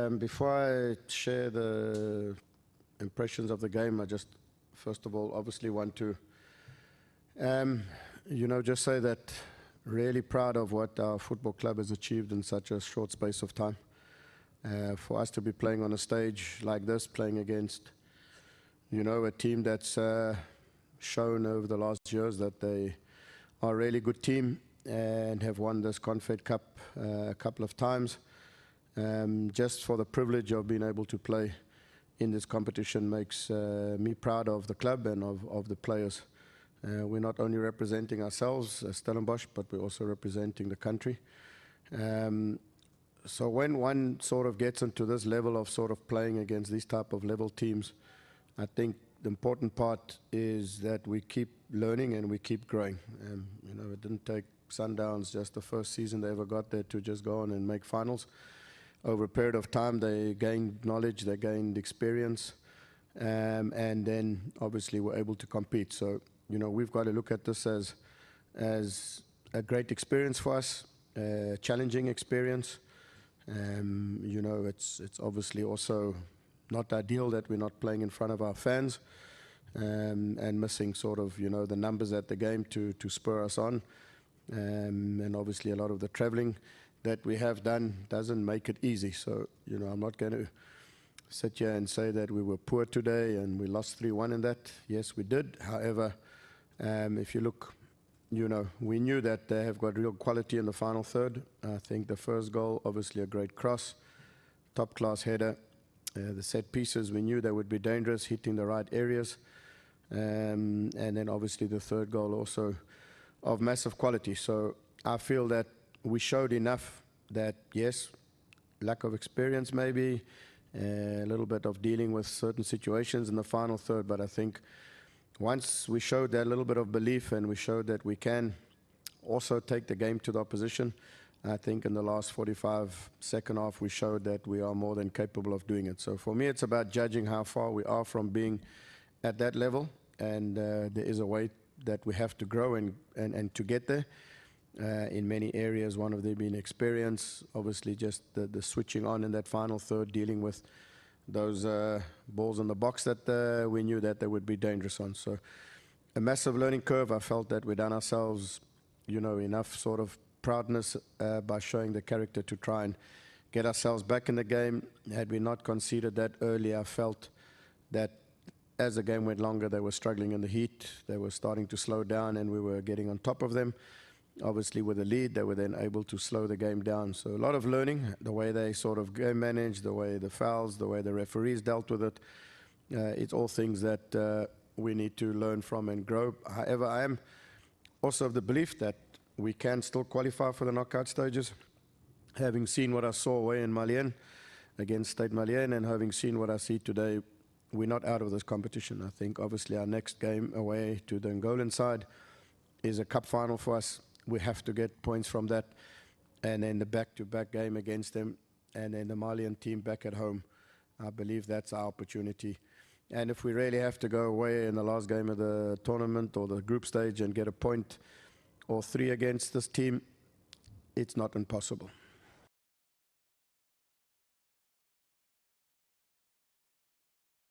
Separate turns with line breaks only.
Before I share the impressions of the game, I just, first of all, obviously want to, just say that really proud of what our football club has achieved in such a short space of time. For us to be playing on a stage like this, playing against, a team that's shown over the last years that they are a really good team and have won this Confed Cup a couple of times. Just for the privilege of being able to play in this competition makes me proud of the club and of the players. We're not only representing ourselves as Stellenbosch, but we're also representing the country. So when one sort of gets into this level of sort of playing against these type of level teams, I think the important part is that we keep learning and we keep growing. It didn't take Sundowns just the first season they ever got there to just go on and make finals. Over a period of time, they gained knowledge, they gained experience, and then obviously were able to compete. So, we've got to look at this as a great experience for us, a challenging experience. It's obviously also not ideal that we're not playing in front of our fans and missing sort of, the numbers at the game to spur us on. And obviously a lot of the traveling that we have done doesn't make it easy. So, I'm not going to sit here and say that we were poor today and we lost 3-1 in that. Yes, we did. However, if you look, we knew that they have got real quality in the final third. I think the first goal, obviously a great cross, top-class header. The set pieces, we knew they would be dangerous, hitting the right areas. And then obviously the third goal also of massive quality. So I feel that we showed enough that, yes, lack of experience maybe, a little bit of dealing with certain situations in the final third, but I think once we showed that little bit of belief and we showed that we can also take the game to the opposition, I think in the last 45 second half we showed that we are more than capable of doing it. So for me it's about judging how far we are from being at that level, and there is a way that we have to grow and to get there. In many areas, one of them being experience, obviously just the switching on in that final third, dealing with those balls in the box that we knew that they would be dangerous on. So a massive learning curve. I felt that we'd done ourselves, enough sort of proudness by showing the character to try and get ourselves back in the game. Had we not conceded that early, I felt that as the game went longer, they were struggling in the heat. They were starting to slow down and we were getting on top of them. Obviously with the lead, they were then able to slow the game down. So a lot of learning, the way they sort of game managed, the way the fouls, the way the referees dealt with it. It's all things that we need to learn from and grow. However, I am also of the belief that we can still qualify for the knockout stages. Having seen what I saw away in Malien against State Malien and having seen what I see today, we're not out of this competition. I think obviously our next game away to the Angolan side is a cup final for us. We have to get points from that, and then the back-to-back game against them, and then the Malian team back at home. I believe that's our opportunity. And if we really have to go away in the last game of the tournament or the group stage and get a point or 3 against this team, it's not impossible.